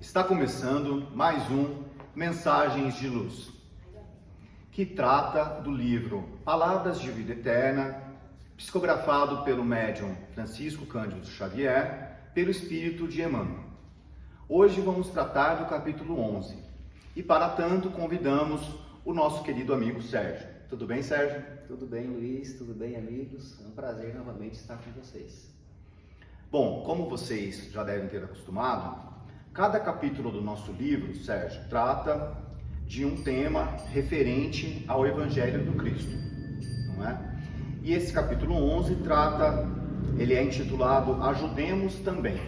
Está começando mais um Mensagens de Luz, que trata do livro Palavras de Vida Eterna, psicografado pelo médium Francisco Cândido Xavier, pelo Espírito de Emmanuel. Hoje vamos tratar do capítulo 11 e, para tanto, convidamos o nosso querido amigo Sérgio. Tudo bem, Sérgio? Tudo bem, Luiz, tudo bem, amigos? É um prazer novamente estar com vocês. Bom, como vocês já devem ter acostumado, cada capítulo do nosso livro, Sérgio, trata de um tema referente ao Evangelho do Cristo, não é? E esse capítulo 11 ele é intitulado Ajudemos Também.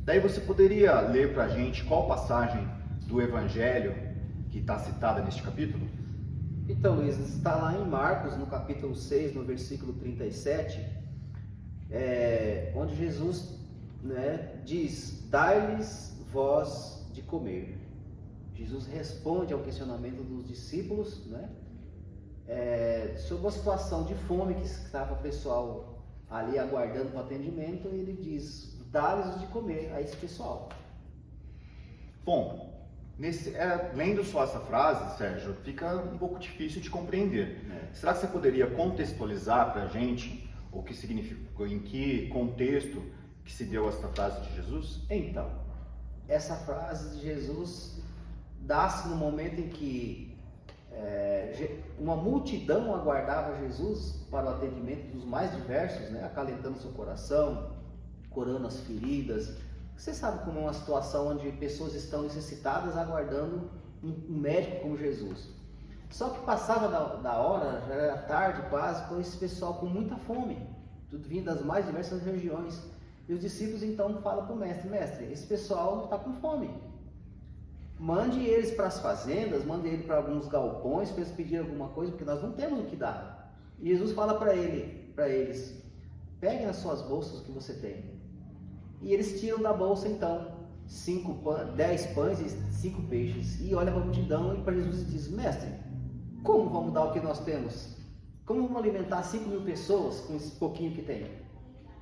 Daí você poderia ler para a gente qual passagem do Evangelho que está citada neste capítulo? Então, Luiz, está lá em Marcos, no capítulo 6, no versículo 37, onde Jesus diz, dai-lhes vós de comer. Jesus responde ao questionamento dos discípulos, sobre uma situação de fome que estava o pessoal ali aguardando para o atendimento, e ele diz, dá-lhes de comer a esse pessoal. Bom, lendo só essa frase, Sérgio, fica um pouco difícil de compreender. Será que você poderia contextualizar para a gente o que significou, em que contexto que se deu essa frase de Jesus? Então, essa frase de Jesus dá-se no momento em que uma multidão aguardava Jesus para o atendimento dos mais diversos, acalentando seu coração, curando as feridas. Você sabe como é uma situação onde pessoas estão necessitadas aguardando um médico como Jesus. Só que passava da hora, já era tarde quase, com esse pessoal com muita fome, tudo vindo das mais diversas regiões. E os discípulos então falam para o mestre, esse pessoal está com fome. Mande eles para as fazendas, mande eles para alguns galpões para eles pedirem alguma coisa, porque nós não temos o que dar. E Jesus fala para eles, peguem as suas bolsas que você tem. E eles tiram da bolsa então 10 pães e 5 peixes. E olha para a multidão e para Jesus e diz, mestre, como vamos dar o que nós temos? Como vamos alimentar 5.000 pessoas com esse pouquinho que tem?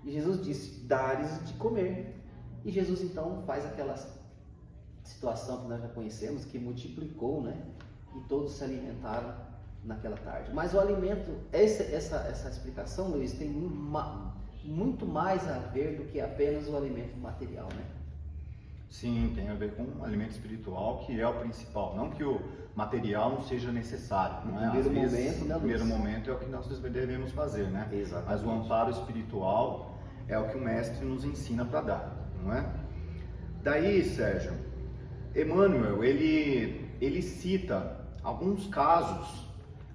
E Jesus disse, dá-lhes de comer. E Jesus então faz aquela situação que nós já conhecemos, que multiplicou, e todos se alimentaram naquela tarde. Mas o alimento, essa explicação, Luiz, tem muito mais a ver do que apenas o alimento material, Sim, tem a ver com o alimento espiritual, que é o principal. Não que o material não seja necessário, não é? No primeiro momento é o que nós devemos fazer, Exatamente. Mas o amparo espiritual é o que o mestre nos ensina para dar, não é? Daí, Sérgio, Emmanuel, ele cita alguns casos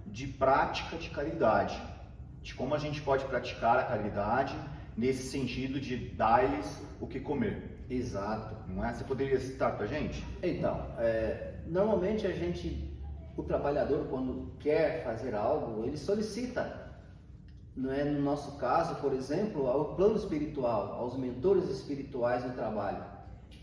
de prática de caridade, de como a gente pode praticar a caridade nesse sentido de dar-lhes o que comer. Exato. Não é? Você poderia citar para a gente? Então, normalmente o trabalhador, quando quer fazer algo, ele solicita, no nosso caso, por exemplo, ao plano espiritual, aos mentores espirituais no trabalho.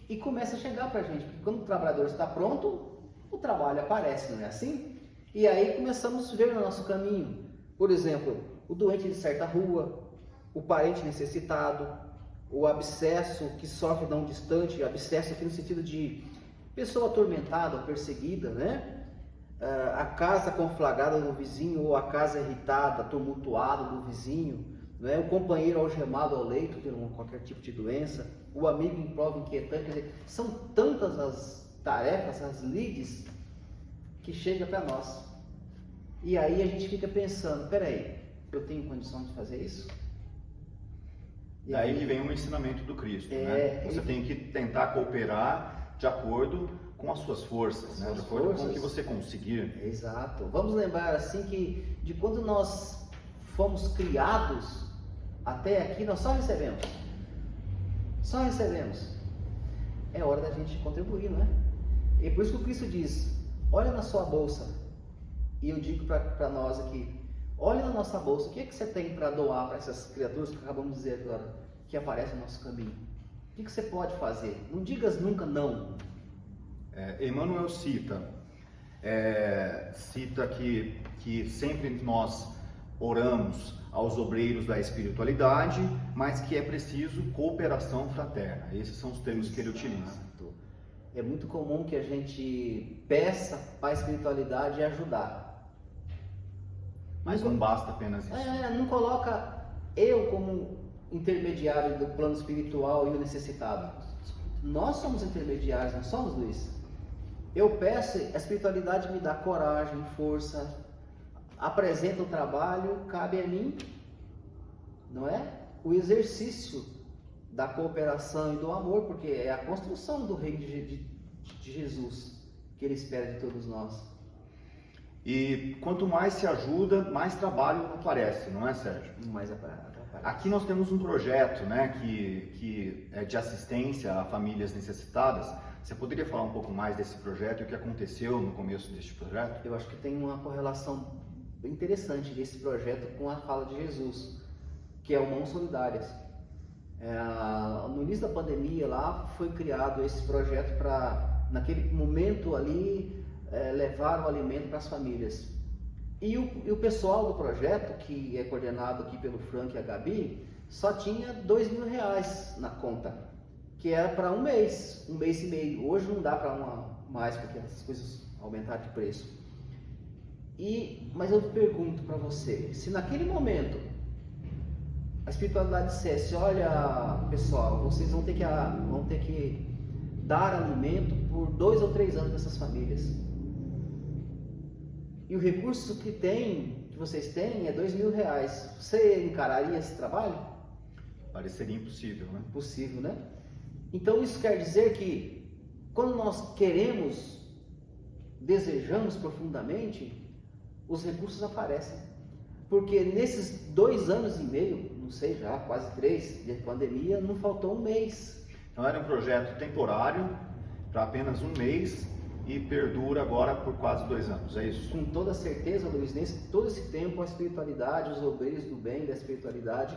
E começa a chegar para a gente, porque quando o trabalhador está pronto, o trabalho aparece, não é assim? E aí começamos a ver no nosso caminho, por exemplo, o doente de certa rua, o parente necessitado, o abscesso que sofre de um distante, abscesso aqui no sentido de pessoa atormentada, perseguida, a casa conflagrada do vizinho, ou a casa irritada, tumultuada do vizinho, o companheiro algemado ao leito por qualquer tipo de doença, o amigo em prova inquietante. Quer dizer, são tantas as tarefas, as lides que chegam para nós. E aí a gente fica pensando, peraí, eu tenho condição de fazer isso? E aí que vem o ensinamento do Cristo, Você tem que tentar cooperar de acordo com as suas forças, de acordo com o que você conseguir. Exato. Vamos lembrar assim que de quando nós fomos criados até aqui, nós só recebemos. Só recebemos. É hora da gente contribuir, E por isso que o Cristo diz, olha na sua bolsa. E eu digo para nós aqui, olha na nossa bolsa, o que é que você tem para doar para essas criaturas que acabamos de dizer agora, que aparecem no nosso caminho? O que você pode fazer? Não digas nunca não. Emmanuel cita que sempre nós oramos aos obreiros da espiritualidade, mas que é preciso cooperação fraterna. Esses são os termos que ele utiliza. é muito comum que a gente peça para a espiritualidade ajudar. Mas não basta apenas isso. Não coloca eu como intermediário do plano espiritual e o necessitado. Nós somos intermediários, não somos, Luiz? Eu peço, a espiritualidade me dá coragem, força, apresenta o trabalho, cabe a mim, não é? O exercício da cooperação e do amor, porque é a construção do reino de Jesus que Ele espera de todos nós. E quanto mais se ajuda, mais trabalho aparece, não é, Sérgio? Mais aparece. Aqui nós temos um projeto, né, que é de assistência a famílias necessitadas. Você poderia falar um pouco mais desse projeto e o que aconteceu no começo deste projeto? Eu acho que tem uma correlação bem interessante desse projeto com a fala de Jesus, que é o Mãos Solidárias. No início da pandemia lá foi criado esse projeto para, naquele momento ali, levar o alimento para as famílias. E o pessoal do projeto, que é coordenado aqui pelo Frank e a Gabi, só tinha R$2.000 na conta, que era para um mês e meio. Hoje não dá para mais, porque as coisas aumentaram de preço. Mas eu pergunto para você, se naquele momento a espiritualidade dissesse, olha pessoal, vocês vão ter que dar alimento por 2 ou 3 anos dessas famílias. E o recurso que vocês têm é R$2.000. Você encararia esse trabalho? Pareceria impossível, né? Possível, né? Então isso quer dizer que quando nós queremos, desejamos profundamente, os recursos aparecem. Porque nesses 2 anos e meio, não sei já, quase 3 de pandemia, não faltou um mês. Então era um projeto temporário para apenas um mês e perdura agora por quase 2 anos, é isso? Com toda certeza, Luiz, todo esse tempo a espiritualidade, os obreiros do bem da espiritualidade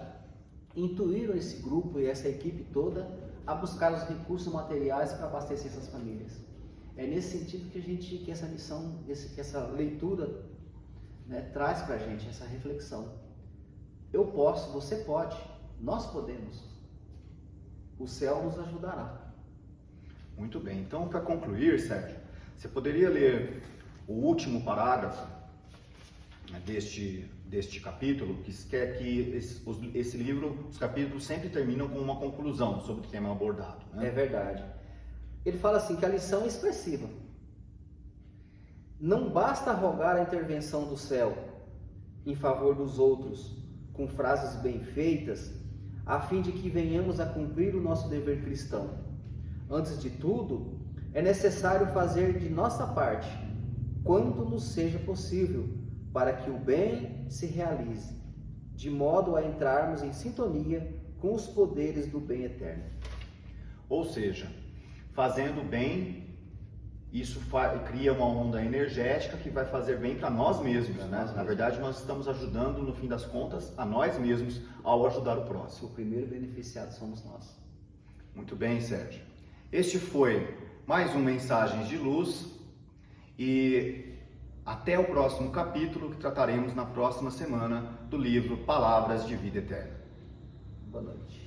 intuíram esse grupo e essa equipe toda a buscar os recursos materiais para abastecer essas famílias. É nesse sentido que essa missão, que essa leitura, né, traz para a gente essa reflexão. Eu posso, você pode, nós podemos. O céu nos ajudará. Muito bem. Então, para concluir, Sérgio, você poderia ler o último parágrafo, né, deste capítulo, que quer que esse livro, os capítulos sempre terminam com uma conclusão sobre o tema abordado, né? É verdade. Ele fala assim que a lição é expressiva. Não basta rogar a intervenção do céu em favor dos outros com frases bem feitas, a fim de que venhamos a cumprir o nosso dever cristão. Antes de tudo, é necessário fazer de nossa parte, quanto nos seja possível, para que o bem se realize, de modo a entrarmos em sintonia com os poderes do bem eterno. Ou seja, fazendo bem, isso cria uma onda energética que vai fazer bem para nós mesmos, né? Na verdade, nós estamos ajudando, no fim das contas, a nós mesmos ao ajudar o próximo. O primeiro beneficiado somos nós. Muito bem, Sérgio. Este foi mais um Mensagens de Luz e até o próximo capítulo, que trataremos na próxima semana do livro Palavras de Vida Eterna. Boa noite.